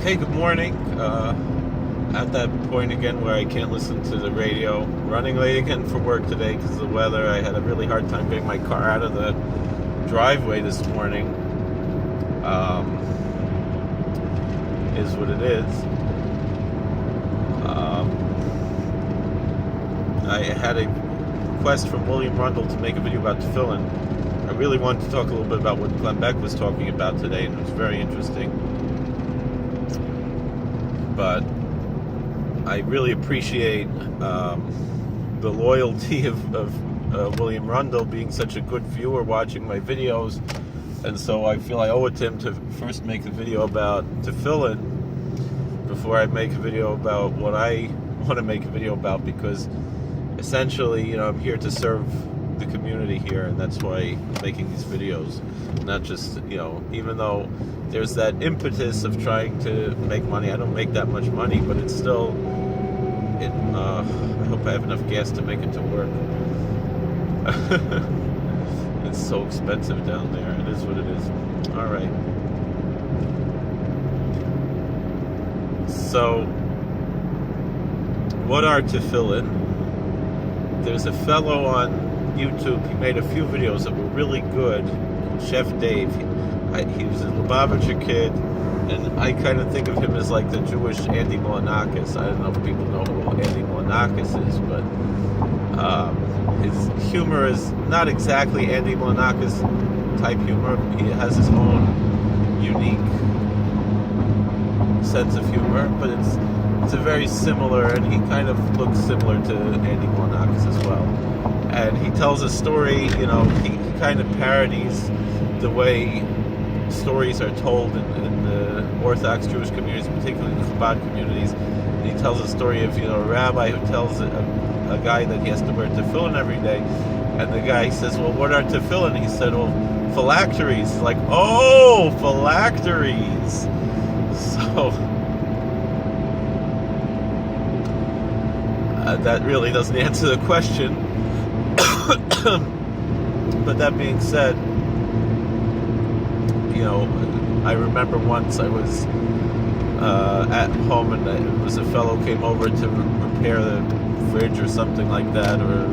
Okay, good morning. At that point again where I can't listen to the radio. Running late again for work today because of the weather. I had a really hard time getting my car out of the driveway this morning. Is what it is. I had a request from William Rundle to make a video about Tefillin. I really wanted to talk a little bit about what Glenn Beck was talking about today, and it was very interesting. But I really appreciate the loyalty of William Rundle being such a good viewer watching my videos, and so I feel I owe it to him to first make a video about Tefillin before I make a video about what I want to make a video about, because essentially, I'm here to serve the community here, and that's why I'm making these videos. Not just, even though there's that impetus of trying to make money. I don't make that much money, but it's still, I hope I have enough gas to make it to work. It's so expensive down there. It is what it is. All right. So, what are Tefillin? There's a fellow on YouTube. He made a few videos that were really good. Chef Dave. He was a Lubavitcher kid, and I kind of think of him as like the Jewish Andy Milonakis. I don't know if people know who Andy Milonakis is, but his humor is not exactly Andy Milonakis type humor. He has his own unique sense of humor, but it's a very similar, and he kind of looks similar to Andy Milonakis as well. And he tells a story, he kind of parodies the way stories are told in the Orthodox Jewish communities, particularly the Chabad communities. And he tells a story of, a rabbi who tells a guy that he has to wear tefillin every day. And the guy says, well, what are tefillin? He said, well, phylacteries. Like, oh, phylacteries. So that really doesn't answer the question. But that being said, I remember once I was at home, and it was a fellow came over to repair the fridge or something like that, or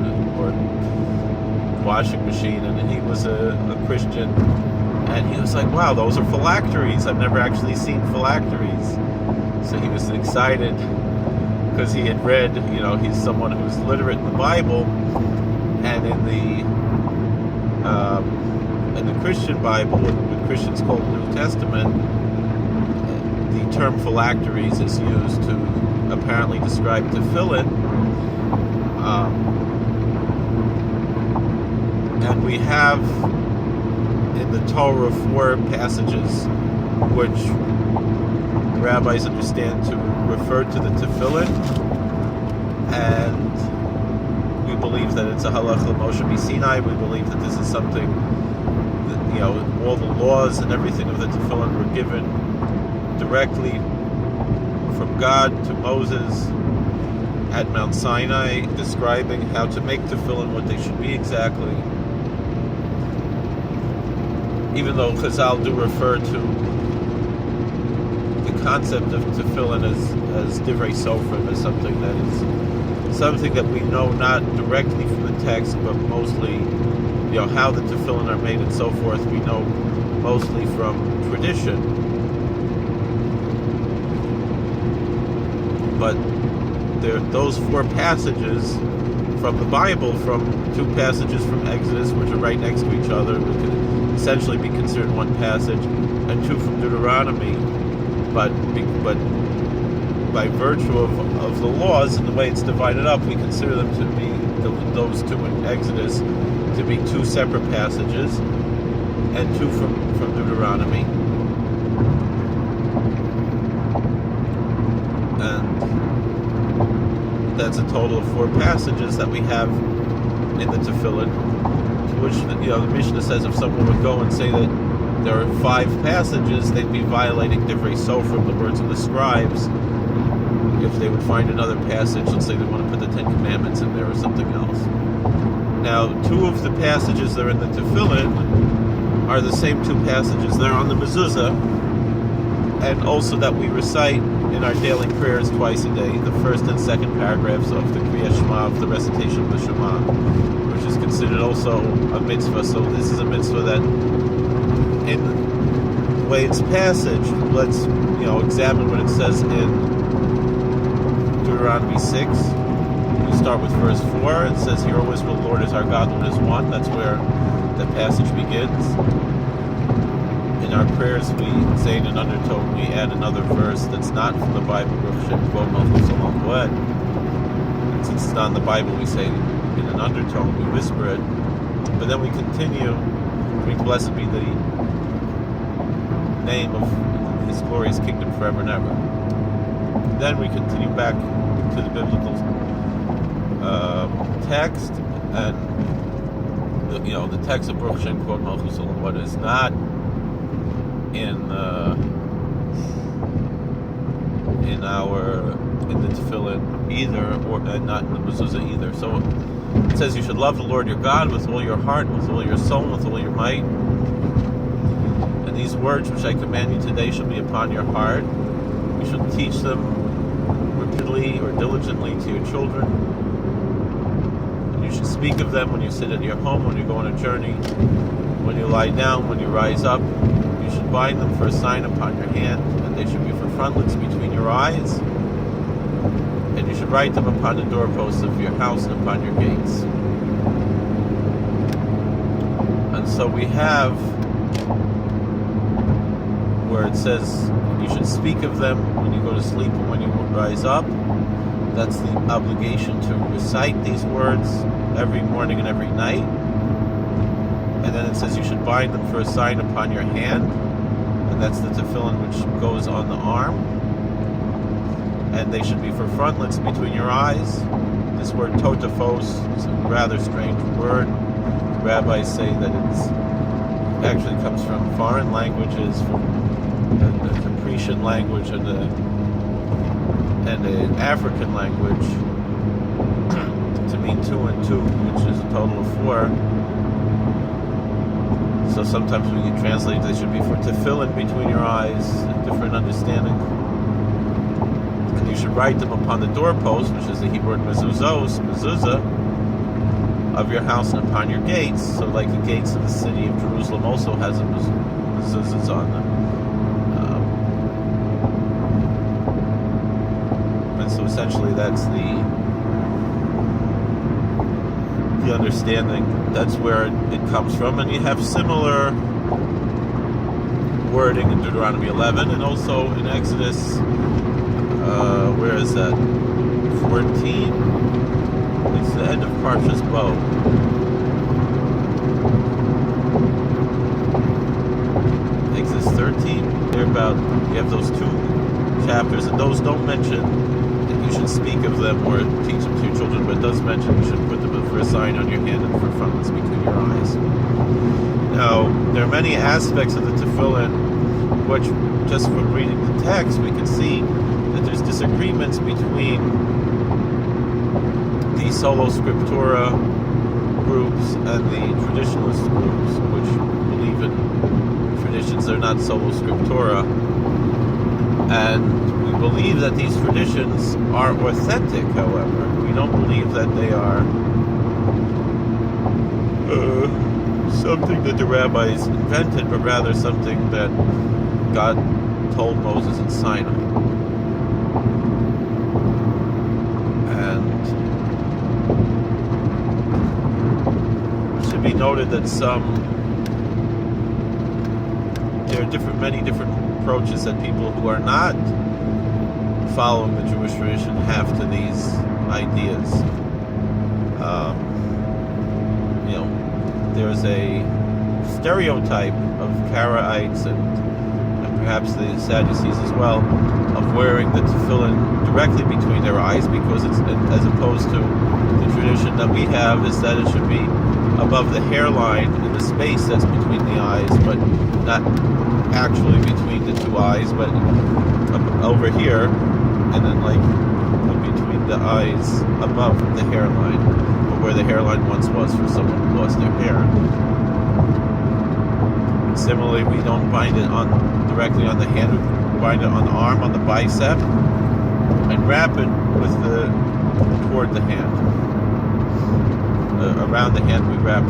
washing machine, and he was a Christian, and he was like, wow, those are phylacteries. I've never actually seen phylacteries. So he was excited because he had read, he's someone who's literate in the Bible, and in the Christian Bible, what Christians call the New Testament, the term phylacteries is used to apparently describe tefillin. And we have in the Torah 4 passages which rabbis understand to refer to the tefillin, and we believe that it's a halach l'Moshe Sinai. We believe that this is something that, all the laws and everything of the tefillin were given directly from God to Moses at Mount Sinai, describing how to make tefillin, what they should be exactly. Even though Chazal do refer to the concept of tefillin as divrei sofrim, as something that we know not directly from the text, but mostly, how the tefillin are made and so forth, we know mostly from tradition. But those 4 passages from the Bible, from 2 passages from Exodus, which are right next to each other, which can essentially be considered one passage, and 2 from Deuteronomy, but by virtue of the laws and the way it's divided up, we consider them to be, those 2 in Exodus, to be 2 separate passages, and 2 from Deuteronomy. And that's a total of 4 passages that we have in the Tefillin, which, the Mishnah says if someone would go and say that there are 5 passages, they'd be violating divrei sofrim, the words of the scribes. If they would find another passage, let's say they want to put the 10 Commandments in there or something else. Now, 2 of the passages that are in the Tefillin are the same 2 passages that are on the mezuzah, and also that we recite in our daily prayers twice a day the first and second paragraphs of the Kriya Shema, of the recitation of the Shema, which is considered also a mitzvah. So this is a mitzvah that, in the way its passage, let's examine what it says in Deuteronomy 6. We start with verse 4. It says, "Hear, O Israel, the Lord is our God, Lord is one." That's where the passage begins. In our prayers, we say in an undertone, we add another verse that's not from the Bible. And since it's not in the Bible, we say in an undertone, we whisper it. But then we continue, blessed be the name of His glorious kingdom forever and ever. Then we continue back to the biblical text, and the text of Baruch Shem Kvod Malchus Olam, what is not in the Tefillin either, or not in the mezuzah either. So it says you should love the Lord your God with all your heart, with all your soul, with all your might. And these words which I command you today shall be upon your heart. You shall teach them repeatedly or diligently to your children. And you should speak of them when you sit at your home, when you go on a journey, when you lie down, when you rise up. You should bind them for a sign upon your hand, and they should be for frontlets between your eyes. And you should write them upon the doorposts of your house and upon your gates. And so we have where it says you should speak of them when you go to sleep and when you rise up. That's the obligation to recite these words every morning and every night. And then it says you should bind them for a sign upon your hand, and that's the tefillin which goes on the arm. And they should be for frontlets between your eyes. This word totafos is a rather strange word. The rabbis say that it actually comes from foreign languages, from the Caprician language and an African language, to mean 2 and 2, which is a total of 4. So sometimes we can translate they should be for tefillin between your eyes, a different understanding. And you should write them upon the doorpost, which is the Hebrew word mezuzah, of your house and upon your gates. So like the gates of the city of Jerusalem also has mezuzahs on them. And so essentially that's the understanding. That's where it comes from. And you have similar wording in Deuteronomy 11 and also in Exodus, where is that? 14? It's the end of Parshas Bo. Exodus 13, you have those 2 chapters, and those don't mention that you should speak of them or teach them to your children, but it does mention you should put them for a sign on your hand and for frontlets between your eyes. Now, there are many aspects of the tefillin which, just from reading the text, we can see that there's disagreements between the Solo Scriptura groups and the traditionalist groups, which believe in traditions that are not Solo Scriptura. And we believe that these traditions are authentic, however. We don't believe that they are something that the rabbis invented, but rather something that God told Moses in Sinai. And it should be noted that there are many different approaches that people who are not following the Jewish tradition have to these ideas. There's a stereotype of Karaites and perhaps the Sadducees as well, of wearing the tefillin directly between their eyes, because it's, as opposed to the tradition that we have, is that it should be above the hairline in the space that's between the eyes, but not actually between the 2 eyes, but over here, and then like between the eyes above the hairline, or where the hairline once was for someone who lost their hair. Similarly, we don't bind it directly on the hand. bind it on the arm, on the bicep, and wrap it toward the hand. Around the hand we wrap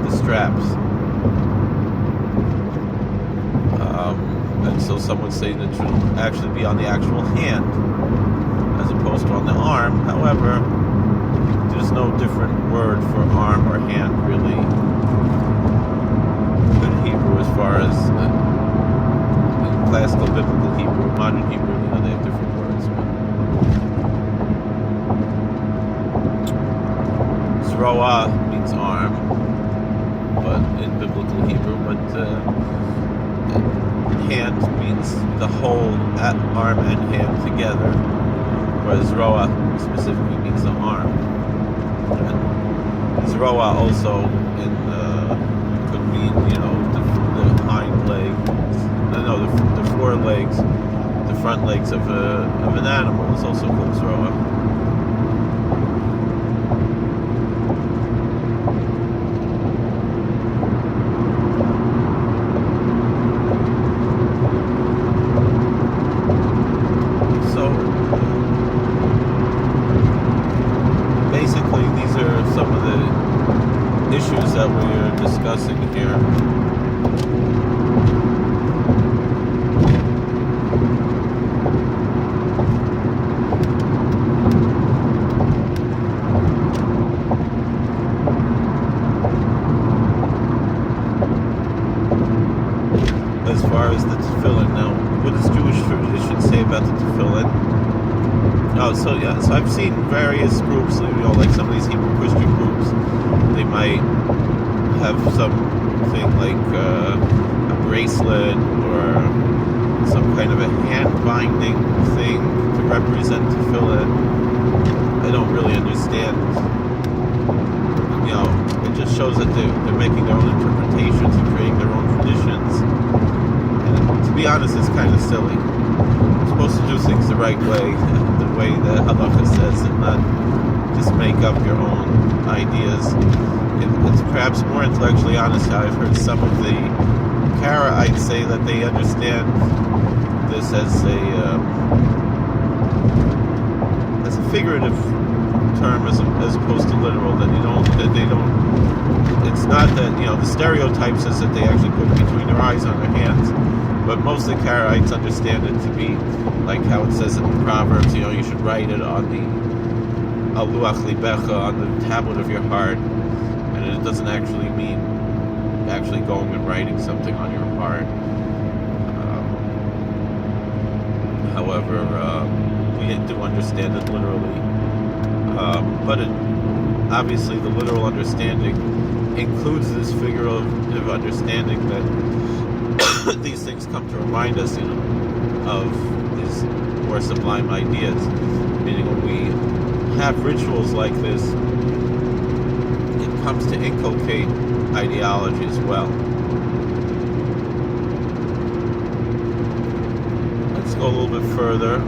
the straps. And so some would say that it should actually be on the actual hand as opposed to on the arm. However, there's no different word for arm or hand really in Hebrew as far as in classical biblical Hebrew, modern Hebrew, they have different words. Zroa means arm, but in biblical Hebrew, hand means the whole arm and hand together, whereas Zroa specifically means the arm. And Zroa also could mean, the hind leg, the four legs, the front legs of an animal is also called Zroa. Issues that we are discussing here. As far as the Tefillin, now, what does Jewish tradition say about the Tefillin? So I've seen various groups, like some of these Hebrew Christian groups, they might have something like a bracelet or some kind of a hand binding thing to represent tefillin. I don't really understand. It just shows that they're making their own interpretations and creating their own traditions. And to be honest, it's kind of silly. You're supposed to do things the right way, the way the halakha says, and not just make up your own ideas. It's perhaps more intellectually honest how I've heard some of the Karaites say that they understand this as a figurative term as opposed to literal. That they don't. It's not that the stereotype says that they actually put it between their eyes on their hands, but most of the Karaites understand it to be like how it says in the Proverbs. You should write it on the Luach Libecha, on the tablet of your heart. And it doesn't actually mean actually going and writing something on your heart. However, we do understand it literally. But obviously the literal understanding includes this figurative understanding that these things come to remind us, of these more sublime ideas. Meaning when we have rituals like this, comes to inculcate ideology as well. Let's go a little bit further.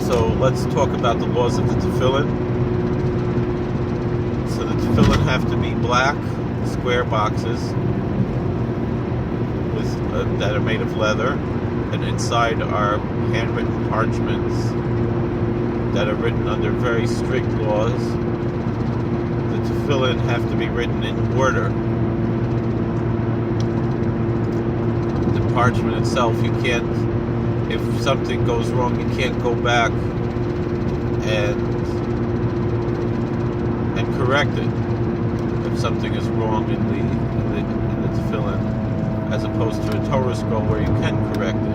So let's talk about the laws of the Tefillin. So the Tefillin have to be black, square boxes that are made of leather. And inside are handwritten parchments that are written under very strict laws. The tefillin have to be written in order. The parchment itself, you can't, if something goes wrong, you can't go back and correct it if something is wrong in the tefillin, as opposed to a Torah scroll where you can correct it.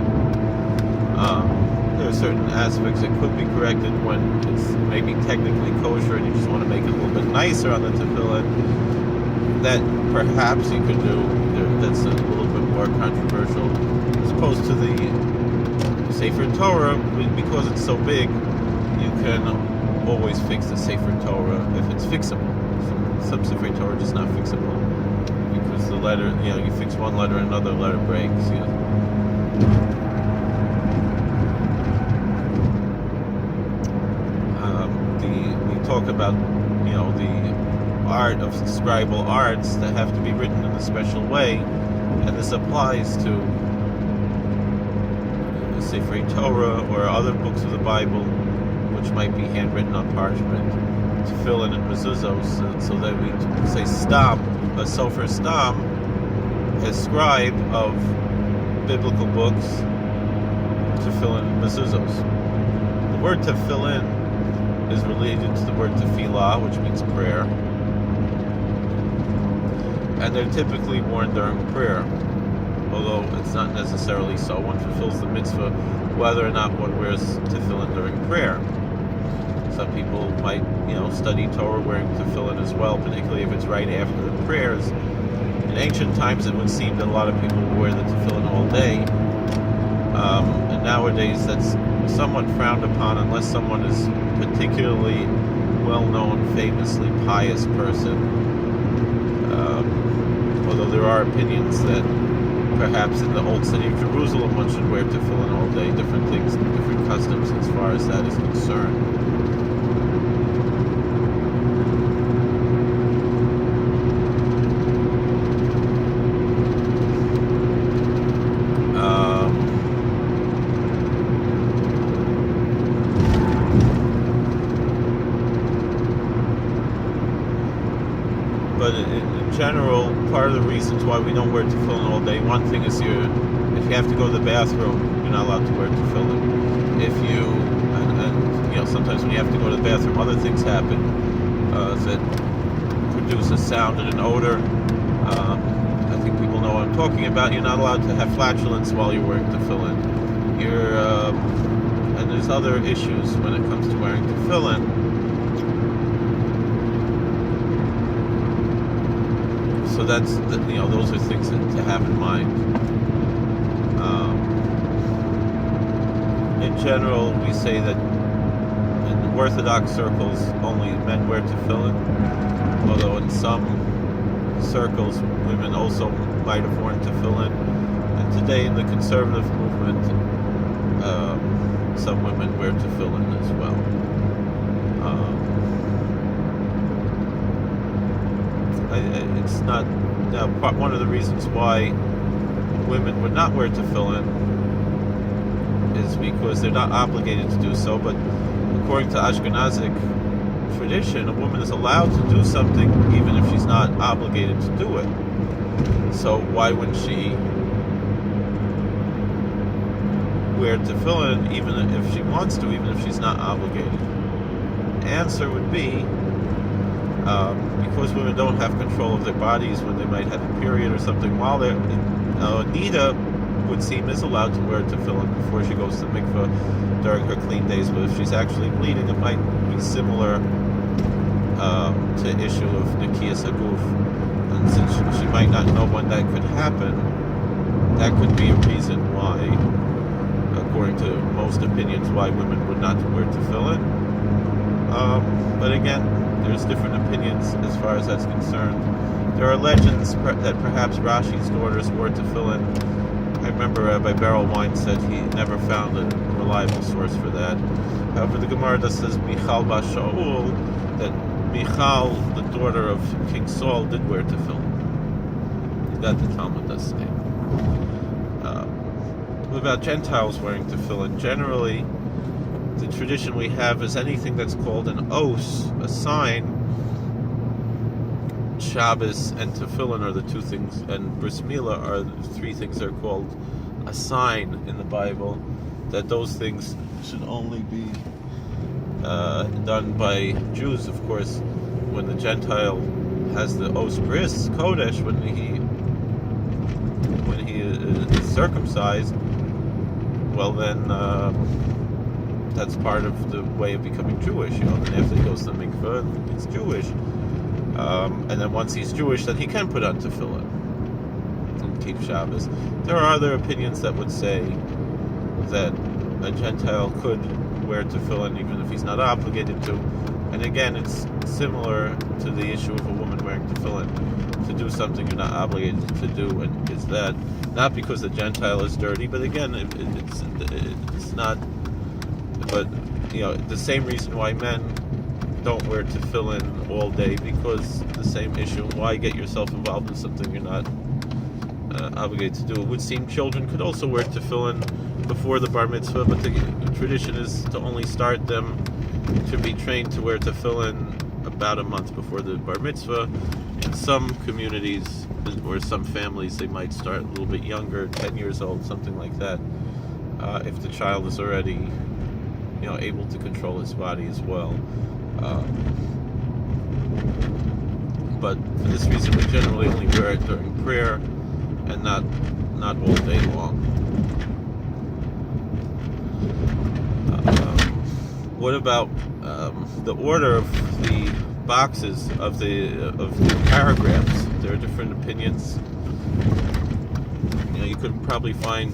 There are certain aspects that could be corrected when it's maybe technically kosher and you just want to make it a little bit nicer on the tefillin. That perhaps you could do. That's a little bit more controversial, as opposed to the Sefer Torah, because it's so big. You can always fix the Sefer Torah if it's fixable. Some Sefer Torah is just not fixable. The letter, you fix one letter, another letter breaks. The talk about, the art of scribal arts that have to be written in a special way, and this applies to Sefer Torah or other books of the Bible, which might be handwritten on parchment, Tefillin and mezuzos, so that we say stam, a sofer stam, a scribe of biblical books, Tefillin and mezuzos. The word Tefillin is related to the word tefillah, which means prayer, and they're typically worn during prayer, although it's not necessarily so. One fulfills the mitzvah whether or not one wears tefillin during prayer. Some people might, study Torah wearing tefillin as well, particularly if it's right after the prayers. In ancient times, it would seem that a lot of people would wear the tefillin all day, and nowadays that's somewhat frowned upon unless someone is particularly well-known, famously pious person. Although there are opinions that perhaps in the old city of Jerusalem one should wear tefillin all day, different things, different customs as far as that is concerned. But in general, part of the reasons why we don't wear tefillin all day, one thing is if you have to go to the bathroom, you're not allowed to wear tefillin. If you, and sometimes when you have to go to the bathroom, other things happen that produce a sound and an odor. I think people know what I'm talking about. You're not allowed to have flatulence while you're wearing tefillin. And there's other issues when it comes to wearing tefillin. So that's those are things to have in mind. In general, we say that in Orthodox circles only men wear tefillin, although in some circles women also might have worn tefillin. And today in the conservative movement, some women wear tefillin as well. It's not one of the reasons why women would not wear tefillin is because they're not obligated to do so, but according to Ashkenazic tradition, a woman is allowed to do something even if she's not obligated to do it. So why wouldn't she wear tefillin even if she wants to, even if she's not obligated? The answer would be because women don't have control of their bodies when they might have a period or something, while they're Nida would seem is allowed to wear tefillin before she goes to mikveh during her clean days, but if she's actually bleeding, it might be similar to issue of Nikiyas Haguf, and since she might not know when that could happen, that could be a reason why, according to most opinions, why women would not wear tefillin. But again, there's different opinions as far as that's concerned. There are legends that perhaps Rashi's daughters wore tefillin. I remember Rabbi Berelwein said he never found a reliable source for that. However, the Gemara does says Michal Bas Shaul, that Michal, the daughter of King Saul, did wear tefillin. That the Talmud does say. What about Gentiles wearing tefillin? Generally, the tradition we have is anything that's called an os, a sign. Shabbos and tefillin are the two things, and bris milah are the three things that are called a sign in the Bible, that those things should only be done by Jews. Of course, when the Gentile has the os bris kodesh, when he is circumcised, well then that's part of the way of becoming Jewish. Then after he goes to the mikveh, he's Jewish. And then once he's Jewish, then he can put on tefillin and keep Shabbos. There are other opinions that would say that a Gentile could wear tefillin even if he's not obligated to. And again, it's similar to the issue of a woman wearing tefillin. To do something you're not obligated to do, and is that not because the Gentile is dirty, but again, it's not. But the same reason why men don't wear tefillin all day because the same issue. Why get yourself involved in something you're not obligated to do? It would seem children could also wear tefillin before the bar mitzvah, but the tradition is to only start them to be trained to wear tefillin about a month before the bar mitzvah. In some communities or some families, they might start a little bit younger, 10 years old, something like that, if the child is already, able to control his body as well. But for this reason, we generally only wear it during prayer and not all day long. What about the order of the boxes of the paragraphs? There are different opinions. You could probably find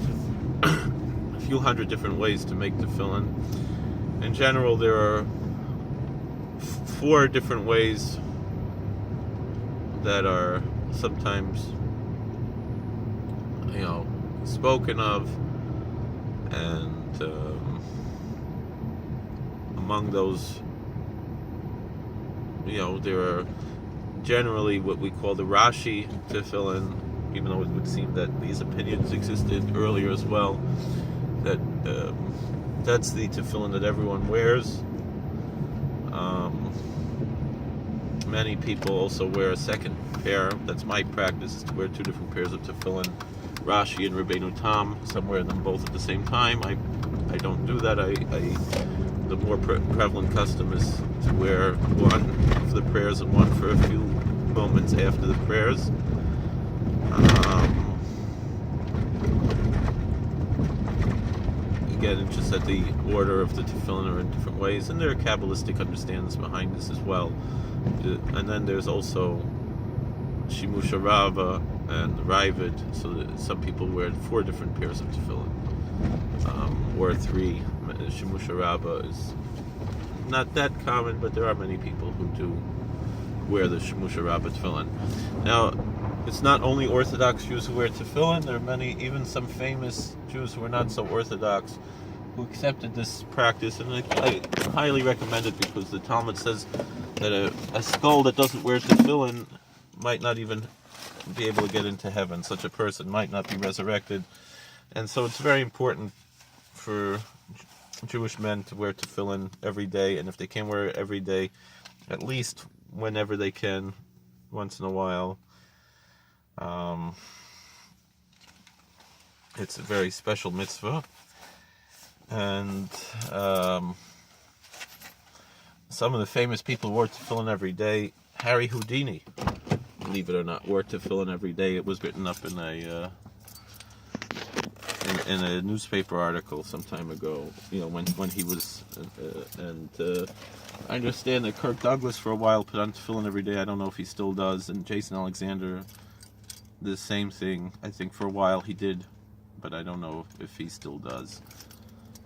a few hundred different ways to make tefillin. In general, there are 4 different ways that are sometimes, spoken of, and among those, there are generally what we call the Rashi tefillin, even though it would seem that these opinions existed earlier as well, that that's the tefillin that everyone wears. Many people also wear a second pair. That's my practice, is to wear 2 different pairs of tefillin, Rashi and Rabbeinu Tam. Some wear them both at the same time. I don't do that. The more prevalent custom is to wear one of the prayers and one for a few moments after the prayers. Again, it's just that the order of the tefillin are in different ways, and there are Kabbalistic understandings behind this as well. And then there's also Shimush Rava and Ravid, so that some people wear 4 different pairs of tefillin, or 3. Shimush Rava is not that common, but there are many people who do wear the Shimush Rava tefillin. Now, it's not only Orthodox Jews who wear tefillin. There are many, even some famous Jews who are not so Orthodox, who accepted this practice, and I highly recommend it, because the Talmud says that a skull that doesn't wear tefillin might not even be able to get into heaven. Such a person might not be resurrected. And so it's very important for Jewish men to wear tefillin every day, and if they can't wear it every day, at least whenever they can, once in a while. It's a very special mitzvah, and some of the famous people wore tefillin every day. Harry Houdini, believe it or not, wore tefillin every day. It was written up in a newspaper article some time ago, when he was, and I understand that Kirk Douglas for a while put on tefillin every day. I don't know if he still does, and Jason Alexander, the same thing. I think for a while he did, but I don't know if he still does,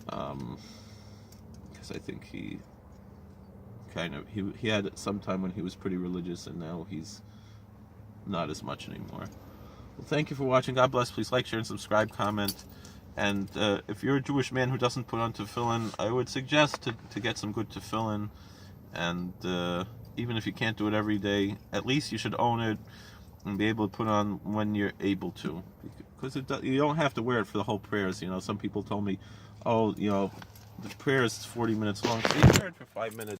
because I think he had it some time when he was pretty religious, and now he's not as much anymore. Well, thank you for watching. God bless. Please like, share, and subscribe, comment. And if you're a Jewish man who doesn't put on tefillin, I would suggest to get some good tefillin. And even if you can't do it every day, at least you should own it and be able to put on when you're able to. Because you don't have to wear it for the whole prayers. Some people told me, the prayer is 40 minutes long, so you wear it for 5 minutes.